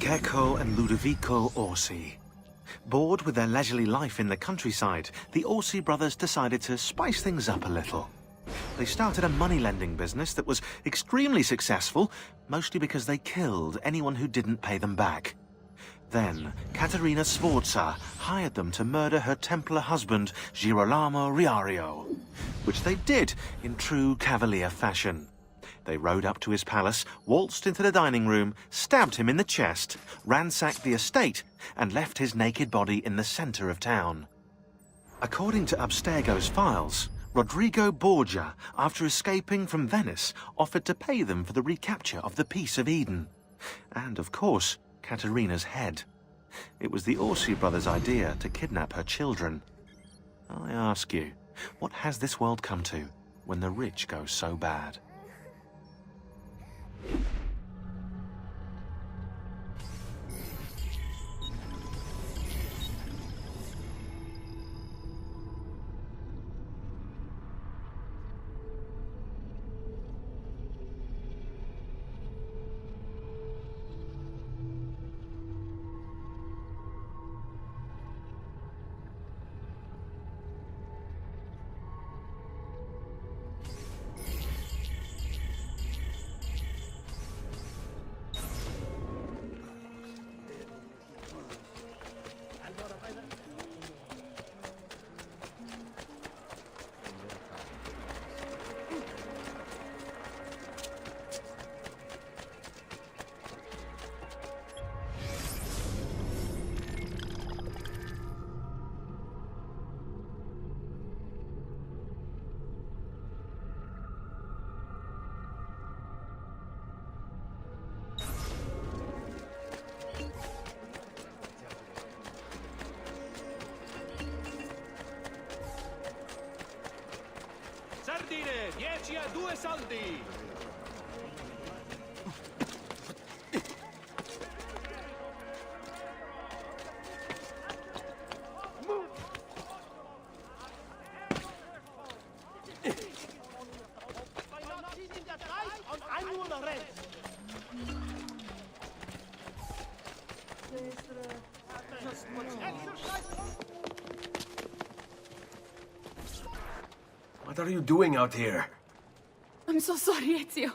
Cecco and Ludovico Orsi. Bored with their leisurely life in the countryside, the Orsi brothers decided to spice things up a little. They started a money-lending business that was extremely successful, mostly because they killed anyone who didn't pay them back. Then, Caterina Sforza hired them to murder her Templar husband, Girolamo Riario, which they did in true cavalier fashion. They rode up to his palace, waltzed into the dining room, stabbed him in the chest, ransacked the estate, and left his naked body in the center of town. According to Abstergo's files, Rodrigo Borgia, after escaping from Venice, offered to pay them for the recapture of the Peace of Eden. And, of course, Caterina's head. It was the Orsi brothers' idea to kidnap her children. I ask you, what has this world come to when the rich go so bad? Sardine, 10 a 2 soldi! What are you doing out here? I'm so sorry, Ezio.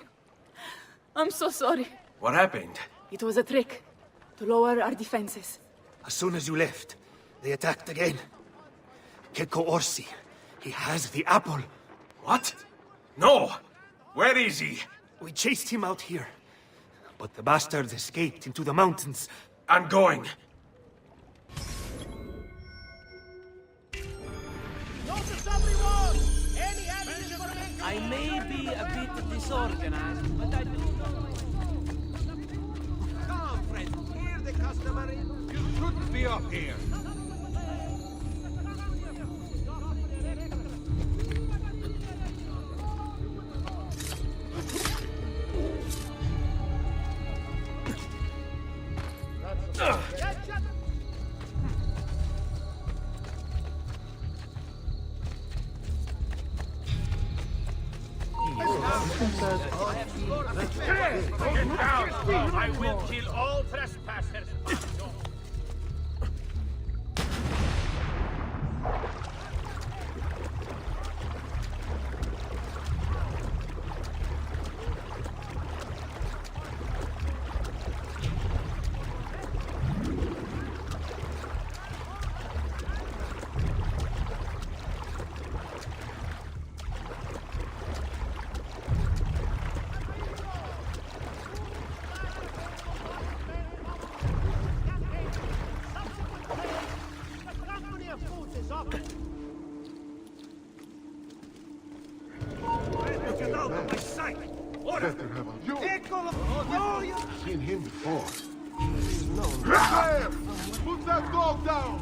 I'm so sorry. What happened? It was a trick to lower our defenses. As soon as you left, they attacked again. Cecco Orsi, he has the apple. What? No! Where is he? We chased him out here, but the bastards escaped into the mountains. I'm going. I may be a bit disorganized, but I do know... Come on, friend. Here the customer is. You shouldn't be up here. Get down! I will kill all trespassers! Seen him before. There! Put that dog down!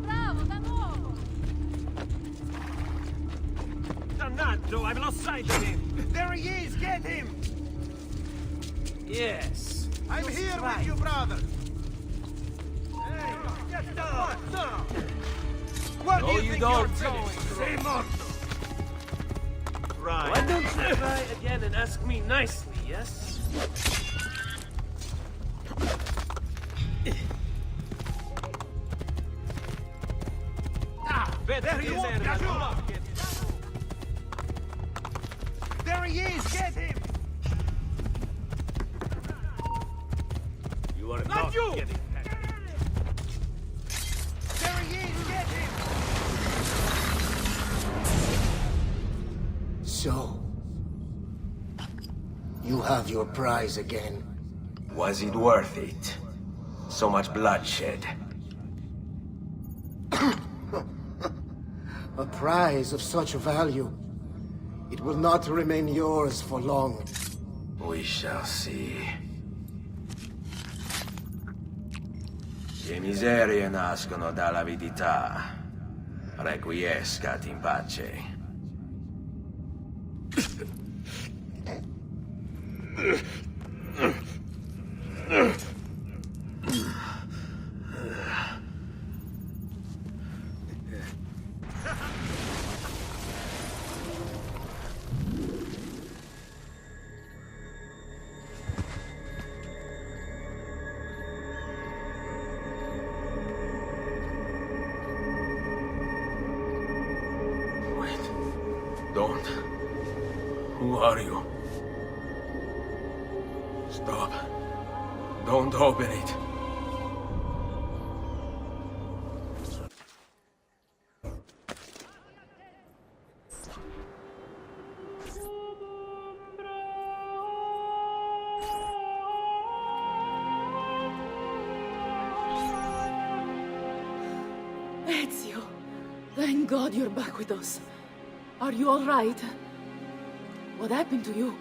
Bravo, da nuovo! Dannato, I've lost sight of him. There he is! Get him! Yes. I'm here with you, brother! Hey, get down! Now. Where No, do you you think don't. you're going? Say morto. Right. Why don't you try again and ask me nicely, yes? There you are! There he is! Get him! You are Not you! getting There he is! Get him! So, you have your prize again. Was it worth it? So much bloodshed. A prize of such value. It will not remain yours for long. We shall see. Le miserie nascono dall'avidità. Requiescat in pace. Don't. Who are you? Stop. Don't open it. Ezio, thank God you're back with us. Are you all right? What happened to you?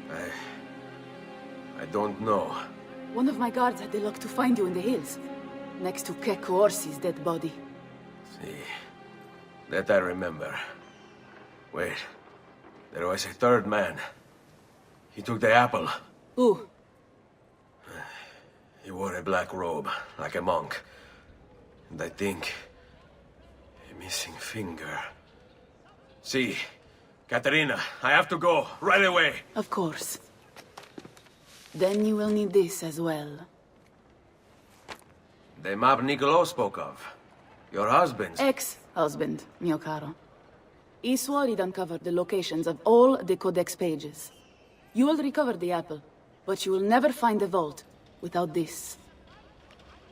I don't know. One of my guards had the luck to find you in the hills, next to Keko Orsi's dead body. See. That I remember. Wait. There was a third man. He took the apple. Who? He wore a black robe, like a monk. And I think... a missing finger. See, Katerina, I have to go, right away. Of course. Then you will need this as well. The map Niccolo spoke of. Your husband's. Ex-husband, mio caro. He swore he'd uncovered the locations of all the Codex pages. You will recover the apple, but you will never find the vault without this.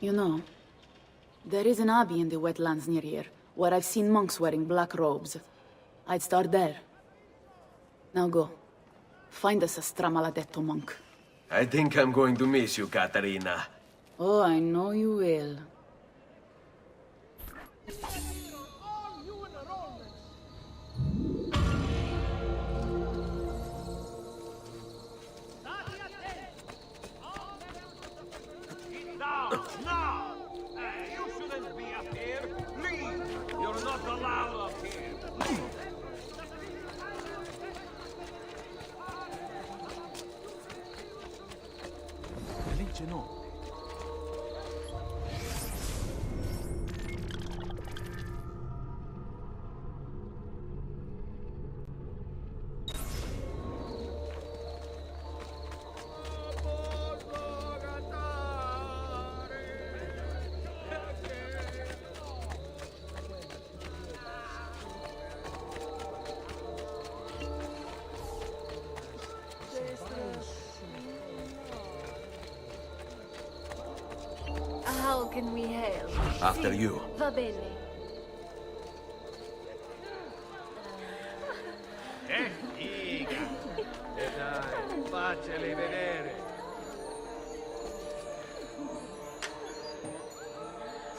You know, there is an abbey in the wetlands near here, where I've seen monks wearing black robes. I'd start there. Now go. Find us a Stramaladetto monk. I think I'm going to miss you, Katerina. Oh, I know you will. Now! Now! You shouldn't be up here! Please! You're not allowed up here! How can we help? After you. Va bene. Figa! E dai, facceli vedere!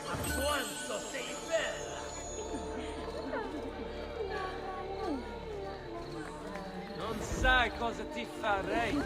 Ma quanto sei bella! Non sai cosa ti farei.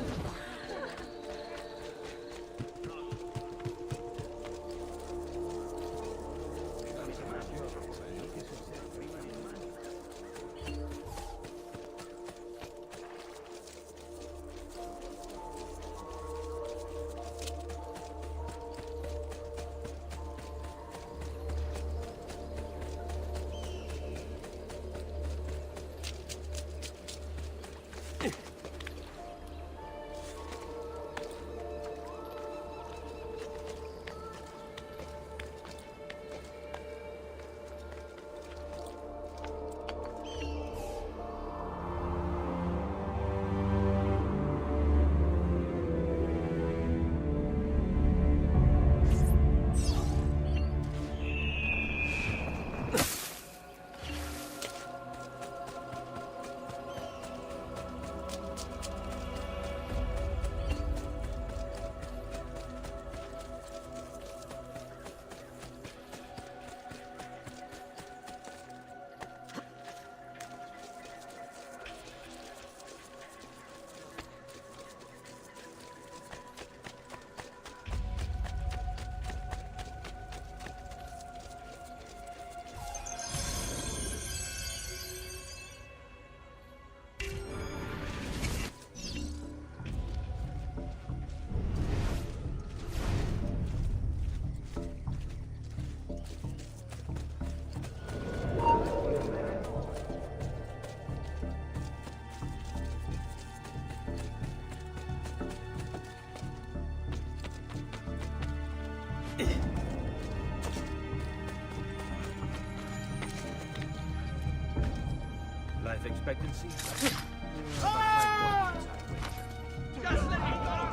Just let me go!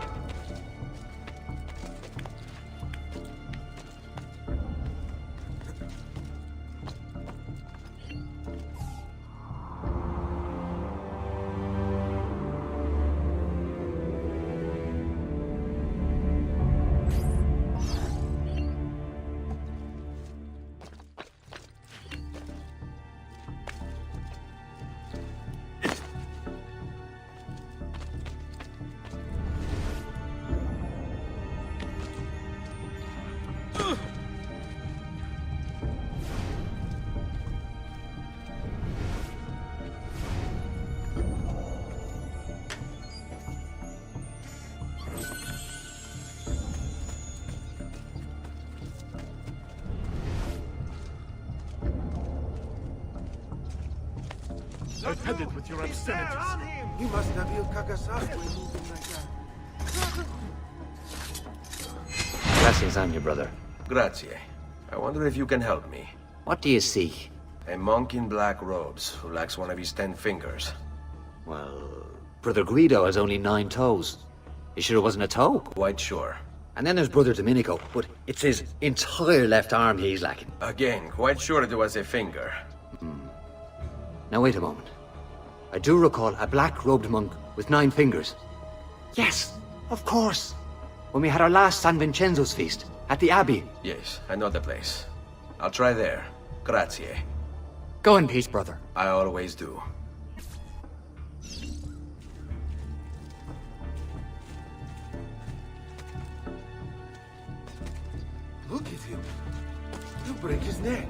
Attended with your obscenities. He must have you Kakasaku moving like that. Blessings on you, brother. Grazie. I wonder if you can help me. What do you seek? A monk in black robes who lacks one of his 10 fingers. Well, Brother Guido has only 9 toes. You sure it wasn't a toe? Quite sure. And then there's Brother Domenico, but it's his entire left arm he's lacking. Again, quite sure it was a finger. Now wait a moment. I do recall a black-robed monk with 9 fingers. Yes, of course. When we had our last San Vincenzo's feast at the Abbey. Yes, I know the place. I'll try there. Grazie. Go in peace, brother. I always do. Look at him. He'll break his neck.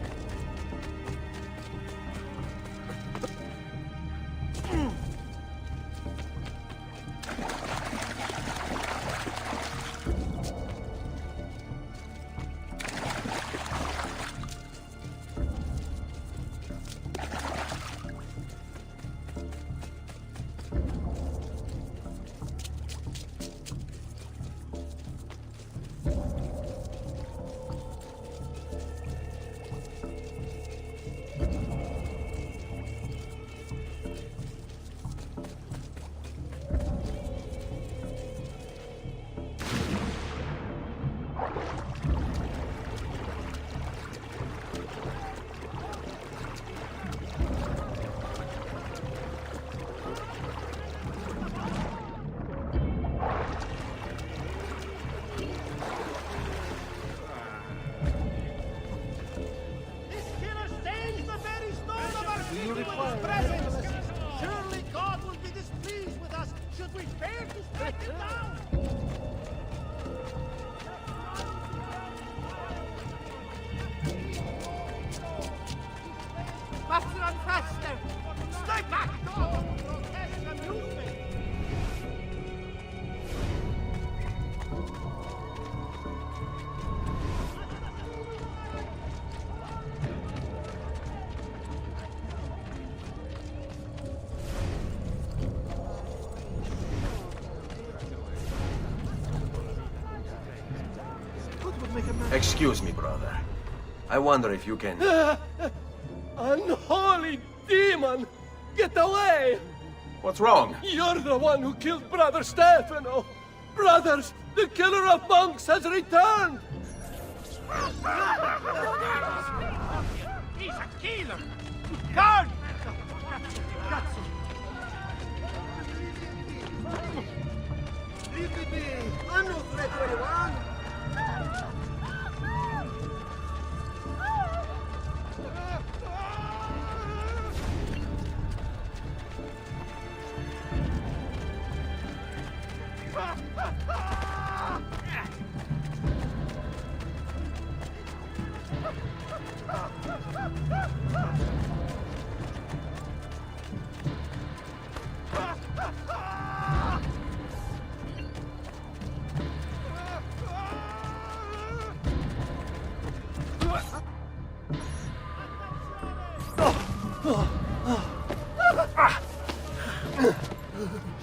Surely God will be displeased with us should we fail to strike him down! Must run faster! Stay back! Protest amusement! Excuse me, brother. I wonder if you can... Unholy demon! Get away! What's wrong? You're the one who killed Brother Stefano! Brothers, the killer of monks has returned! He's a killer! Guard! Leave me be. I'm no threat to anyone.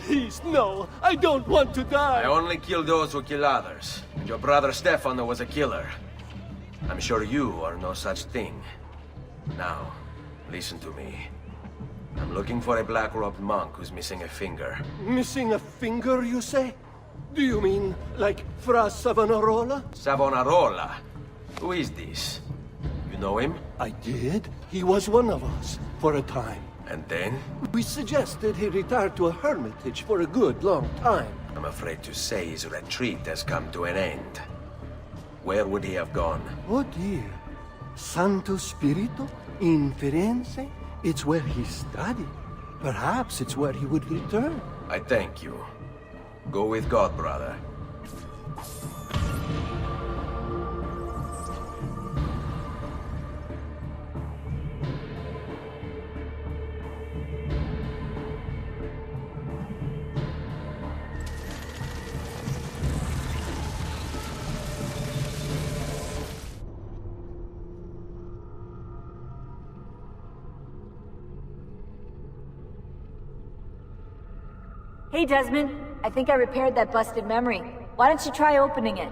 Please, no! I don't want to die! I only kill those who kill others. Your brother Stefano was a killer. I'm sure you are no such thing. Now, listen to me. I'm looking for a black-robed monk who's missing a finger. Missing a finger, you say? Do you mean like Fra Savonarola? Savonarola? Who is this? You know him? I did. He was one of us for a time. And then? We suggested he retire to a hermitage for a good long time. I'm afraid to say his retreat has come to an end. Where would he have gone? Oh dear. Santo Spirito? In Firenze? It's where he studied. Perhaps it's where he would return. I thank you. Go with God, brother. Hey, Desmond. I think I repaired that busted memory. Why don't you try opening it?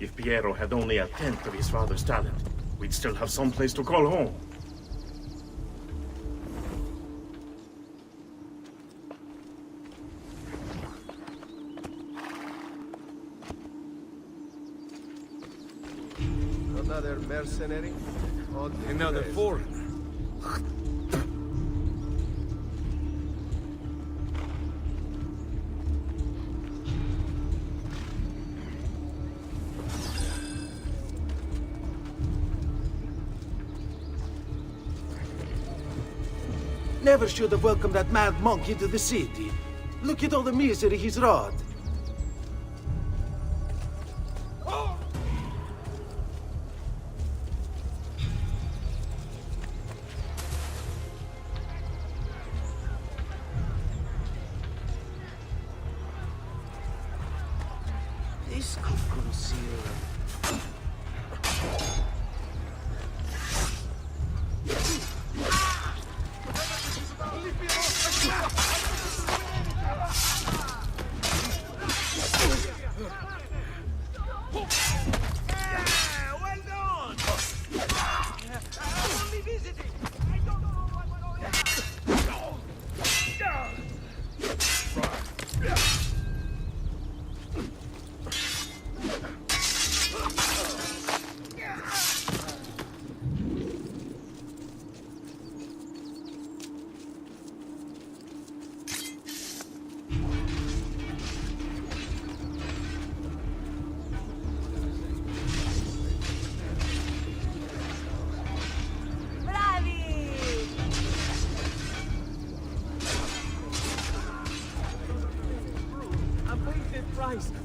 If Piero had only a tenth of his father's talent, we'd still have some place to call home. Another mercenary? Another foreigner. Never should have welcomed that mad monk into the city. Look at all the misery he's wrought. This could conceal...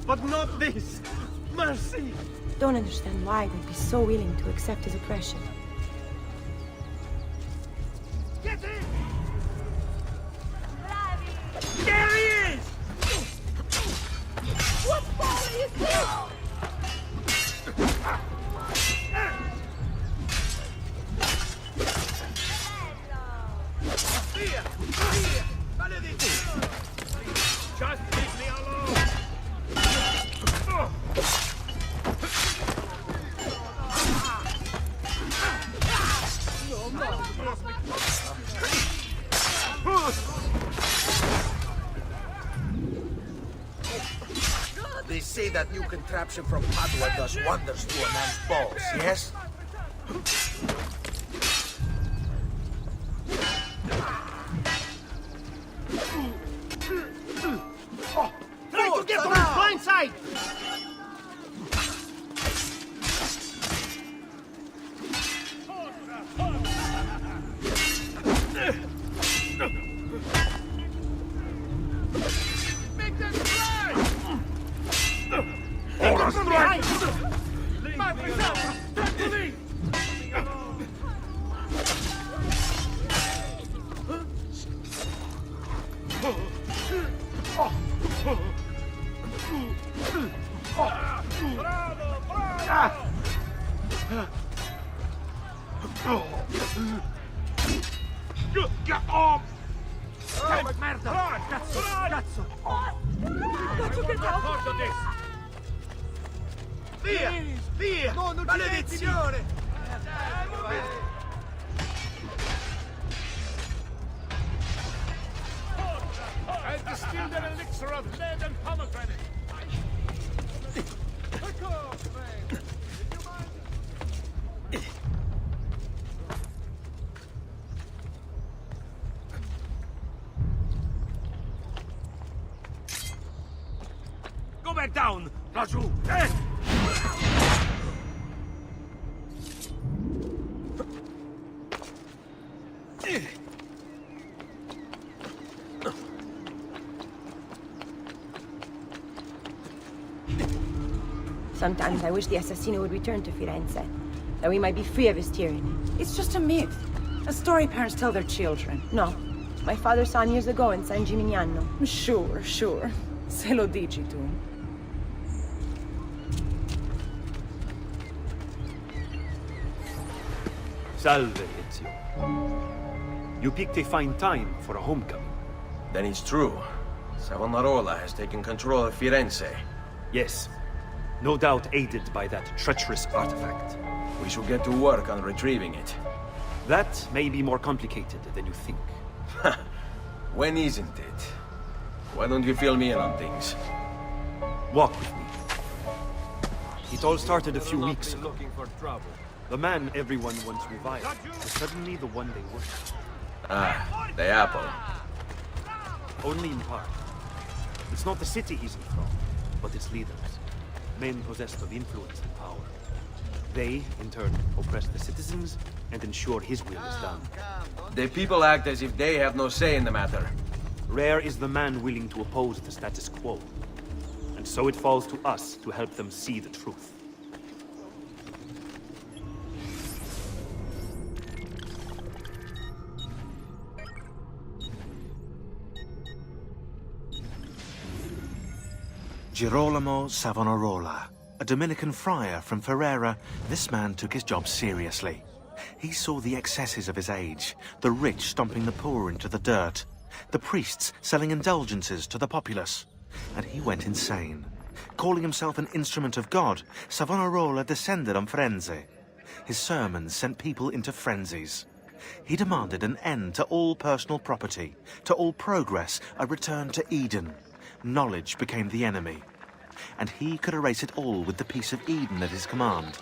But not this! Mercy! Don't understand why they'd be so willing to accept his oppression. Get in! There he is! What folly is this? Just leave me alone! They say that new contraption from Padua does wonders to a man's balls, yes? Get off! Merda! Cazzo! Cazzo! Porta this! Via! Via! Maledizione! I distilled an elixir of lead and pomegranate. Quick off, man! Go back down, Raju! Sometimes I wish the Assassino would return to Firenze, that we might be free of his tyranny. It's just a myth. A story parents tell their children. No. My father saw him years ago in San Gimignano. Sure, sure. Se lo dici tu. Salve, Ezio. You picked a fine time for a homecoming. Then it's true. Savonarola has taken control of Firenze. Yes. No doubt aided by that treacherous artifact. We should get to work on retrieving it. That may be more complicated than you think. When isn't it? Why don't you fill me in on things? Walk with me. It all started a few weeks ago. Looking for trouble. The man everyone once reviled was suddenly the one they worshipped. Ah, the apple. Only in part. It's not the city he's enthralled, but its leaders. Men possessed of influence and power. They, in turn, oppress the citizens and ensure his will is done. The people act as if they have no say in the matter. Rare is the man willing to oppose the status quo. And so it falls to us to help them see the truth. Girolamo Savonarola, a Dominican friar from Ferrara, this man took his job seriously. He saw the excesses of his age, the rich stomping the poor into the dirt, the priests selling indulgences to the populace, and he went insane. Calling himself an instrument of God, Savonarola descended on Firenze. His sermons sent people into frenzies. He demanded an end to all personal property, to all progress, a return to Eden. Knowledge became the enemy, and he could erase it all with the peace of Eden at his command.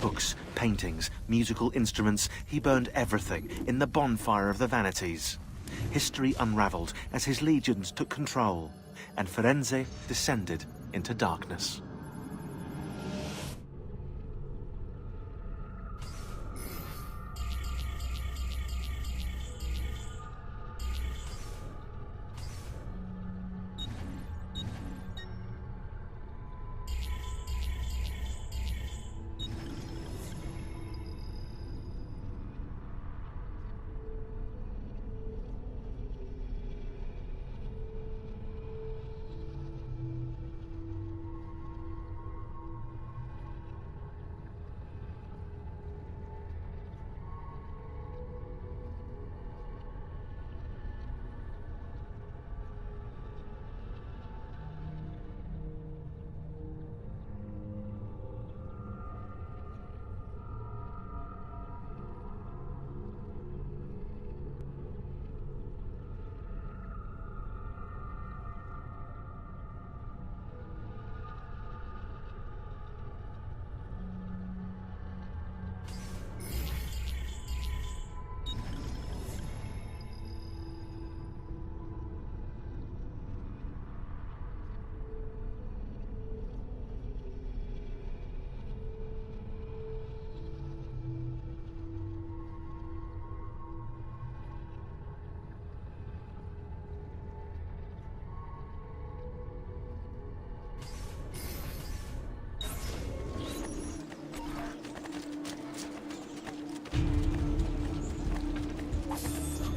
Books, paintings, musical instruments, he burned everything in the bonfire of the vanities. History unraveled as his legions took control, and Firenze descended into darkness.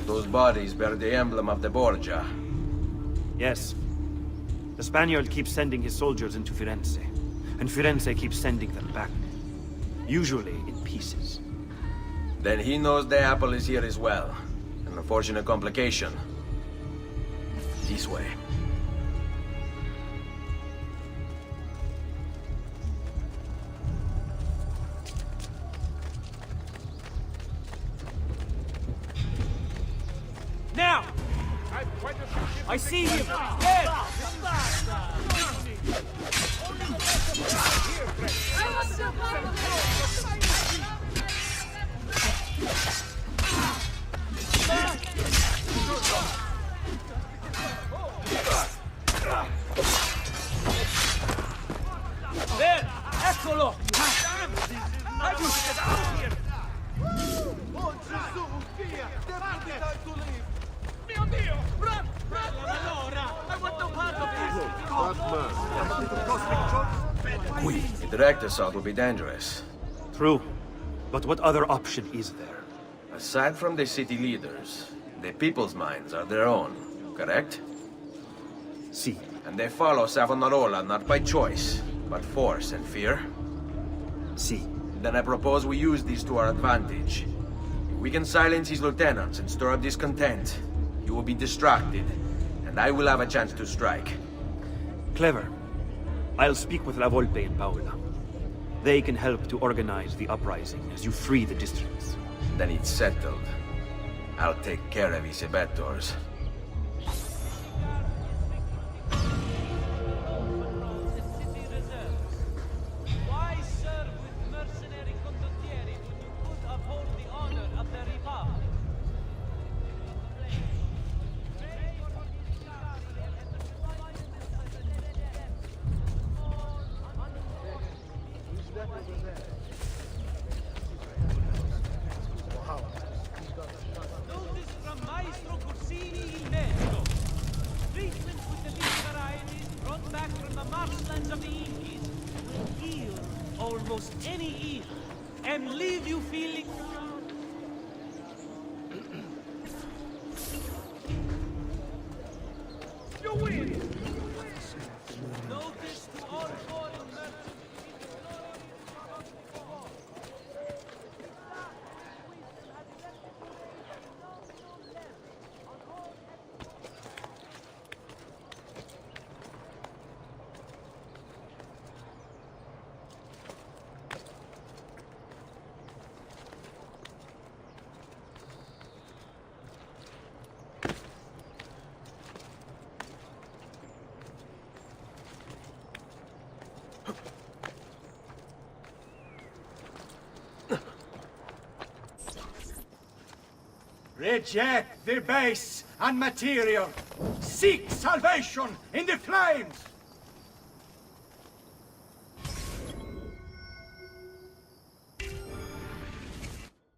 Those bodies bear the emblem of the Borgia. Yes. The Spaniard keeps sending his soldiers into Firenze, and Firenze keeps sending them back. Usually in pieces. Then he knows the apple is here as well. An unfortunate complication. This way. Now! I see him! There! There! Eccolo! I wish to get out of here! Oh, Gesù, via! Devi time to leave! Mio Dio! Run! Run! Allora! I want no part of this! A direct assault will be dangerous. True. But what other option is there? Aside from the city leaders, the people's minds are their own, correct? See. And they follow Savonarola not by choice, but force and fear? See. Then I propose we use these to our advantage. If we can silence his lieutenants and stir up discontent, you will be distracted, and I will have a chance to strike. Clever. I'll speak with La Volpe and Paola. They can help to organize the uprising as you free the districts. Then it's settled. I'll take care of his abettors. Why serve with mercenary condottieri when you could uphold the honor of the Republic? Notice from Maestro Corsini in mezzo. Treatment with the leaf varieties brought back from the marshlands of the Incas will heal almost any ill and leave you feeling... You win! Notice to all foreign merchants. Reject the base and material. Seek salvation in the flames.